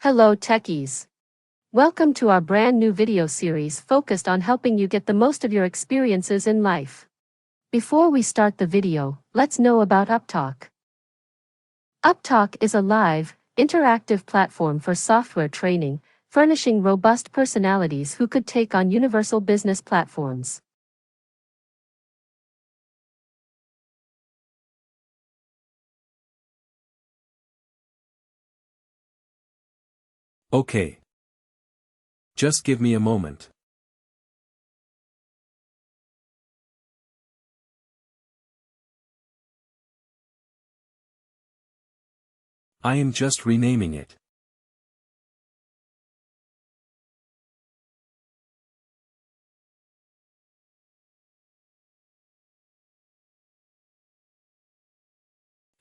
Hello techies! Welcome to our brand new video series focused on helping you get the most of your experiences in life. Before we start the video, let's know about Upptalk. Upptalk is a live, interactive platform for software training, furnishing robust personalities who could take on universal business platforms. Okay. Just give me a moment. I am just renaming it.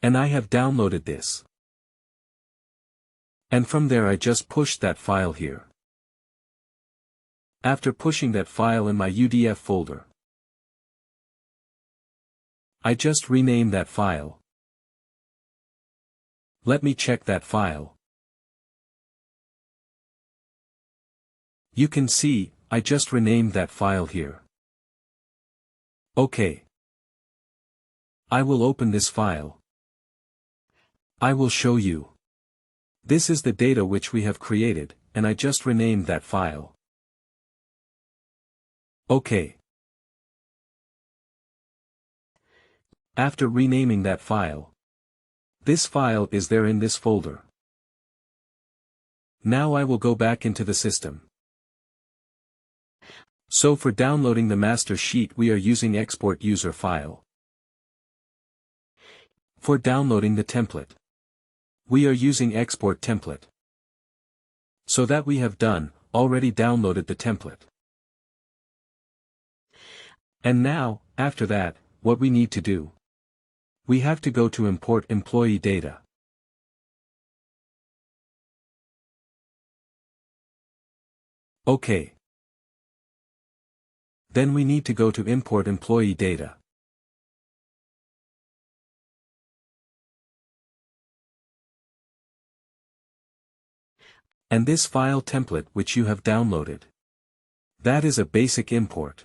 And I have downloaded this. And from there I just pushed that file here. After pushing that file in my UDF folder, I just renamed that file. Let me check that file. You can see, I just renamed that file here. Okay. I will open this file. I will show you. This is the data which we have created, and I just renamed that file. Okay. After renaming that file, this file is there in this folder. Now I will go back into the system. So for downloading the master sheet we are using export user file. For downloading the template, we are using export template. So that we have done, already downloaded the template. And now, after that, what we need to do? We have to go to import employee data. Okay. Then we need to go to import employee data. And this file template which you have downloaded, that is a basic import.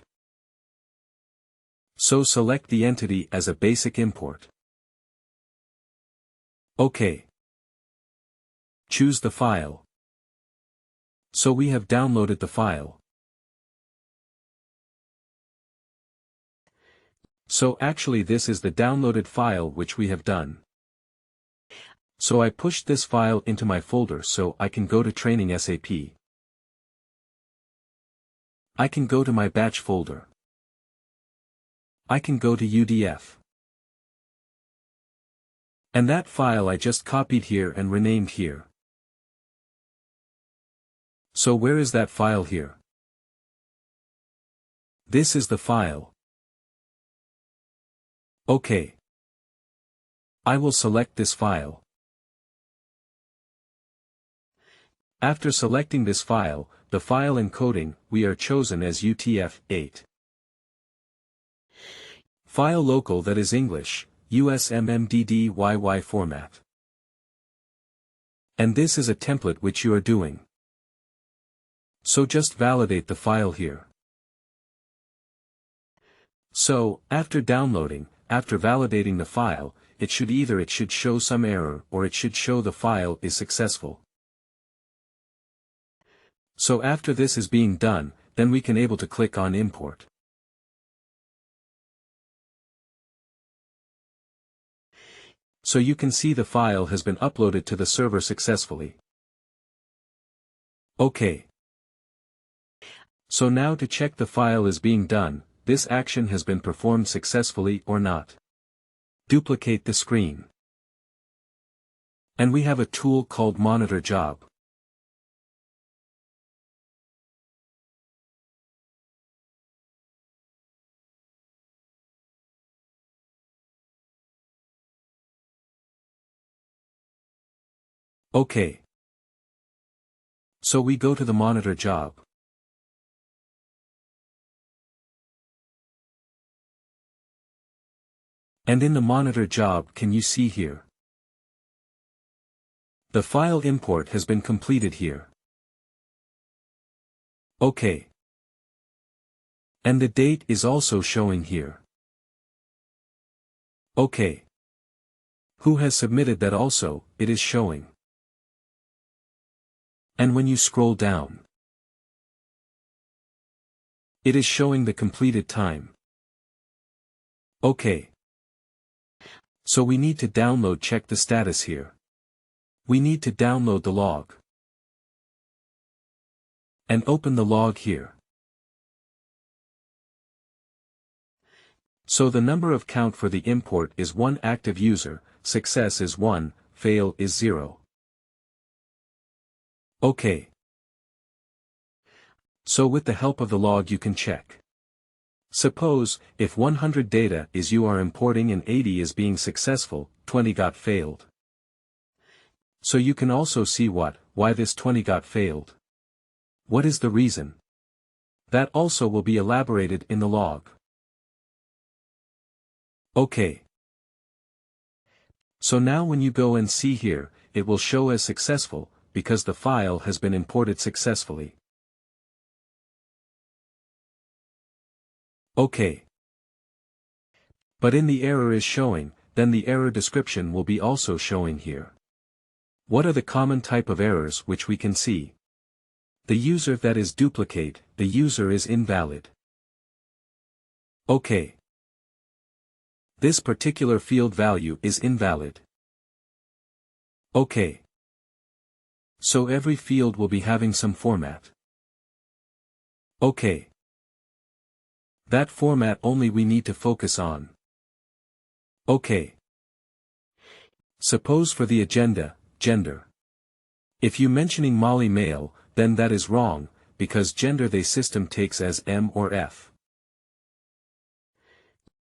So select the entity as a basic import. Okay. Choose the file. So we have downloaded the file. So actually this is the downloaded file which we have done. So I pushed this file into my folder so I can go to Training SAP. I can go to my batch folder. I can go to UDF. And that file I just copied here and renamed here. So where is that file here? This is the file. Okay. I will select this file. After selecting this file, the file encoding, we are chosen as UTF-8. File local, that is English, USMMDDYY format. And this is a template which you are doing. So just validate the file here. So, after downloading, after validating the file, it should show some error or it should show the file is successful. So after this is being done, then we can able to click on import. So you can see the file has been uploaded to the server successfully. Okay. So now to check the file is being done, this action has been performed successfully or not. Duplicate the screen. And we have a tool called Monitor Job. Okay. So we go to the Monitor Job. And in the Monitor Job can you see here? The file import has been completed here. OK. And the date is also showing here. OK. Who has submitted that also, it is showing. And when you scroll down, it is showing the completed time. OK. So we need to check the status here. We need to download the log. And open the log here. So the number of count for the import is 1 active user, success is 1, fail is 0. OK. So with the help of the log you can check. Suppose, if 100 data is you are importing and 80 is being successful, 20 got failed. So you can also see why this 20 got failed. What is the reason? That also will be elaborated in the log. OK. So now when you go and see here, it will show as successful, because the file has been imported successfully. OK. But in the error is showing, then the error description will be also showing here. What are the common type of errors which we can see? The user that is duplicate, the user is invalid. OK. This particular field value is invalid. OK. So every field will be having some format. OK. That format only we need to focus on. OK. Suppose for the agenda, gender. If you mentioning Molly male, then that is wrong, because gender the system takes as M or F.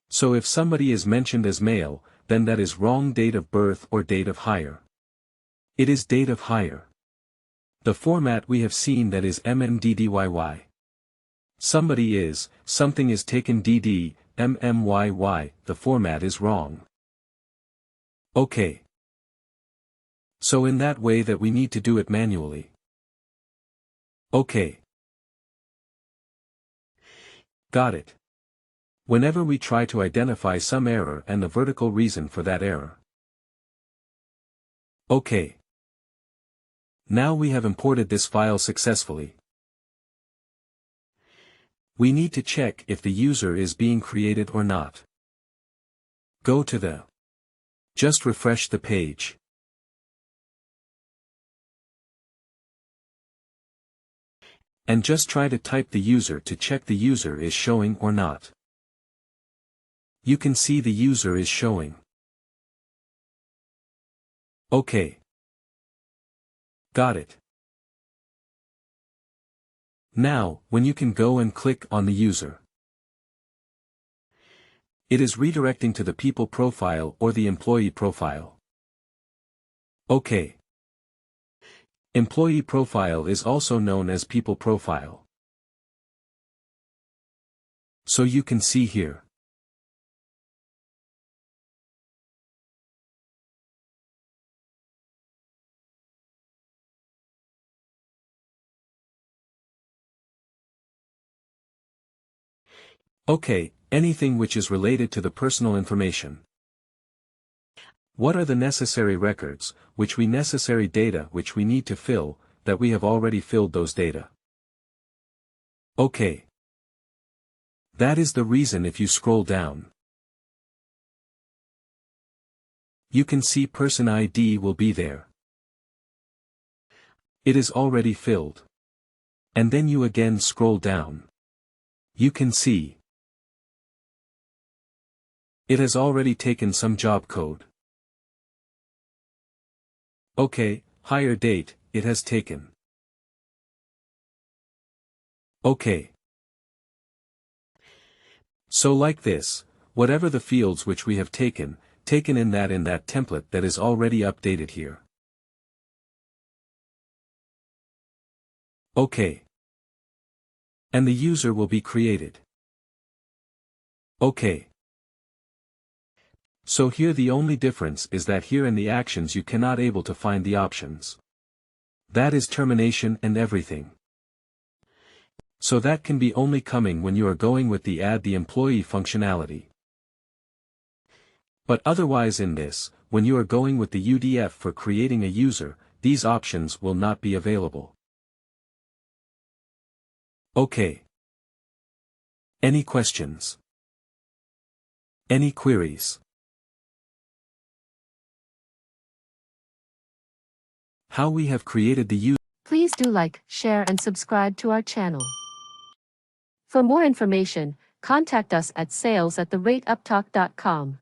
So if somebody is mentioned as male, then that is wrong date of birth or date of hire. It is date of hire. The format we have seen that is MMDDYY. Somebody is, something is taken DD, MMYY, the format is wrong. OK. So in that way that we need to do it manually. OK. Got it. Whenever we try to identify some error and the vertical reason for that error. OK. Now we have imported this file successfully. We need to check if the user is being created or not. Go to the. Just refresh the page. And just try to type the user to check the user is showing or not. You can see the user is showing. OK. Got it. Now, when you can go and click on the user, it is redirecting to the people profile or the employee profile. OK. Employee profile is also known as people profile. So you can see here. OK, anything which is related to the personal information. What are the necessary records, necessary data which we need to fill, that we have already filled those data? OK. That is the reason if you scroll down. You can see person ID will be there. It is already filled. And then you again scroll down. You can see. It has already taken some job code. OK, hire date, it has taken. OK. So like this, whatever the fields which we have taken in that template that is already updated here. OK. And the user will be created. OK. So here the only difference is that here in the actions you cannot able to find the options. That is termination and everything. So that can be only coming when you are going with the add the employee functionality. But otherwise in this, when you are going with the UDF for creating a user, these options will not be available. Okay. Any questions? Any queries? How we have created the user. Please do like, share and subscribe to our channel. For more information, contact us at sales@upptalk.com.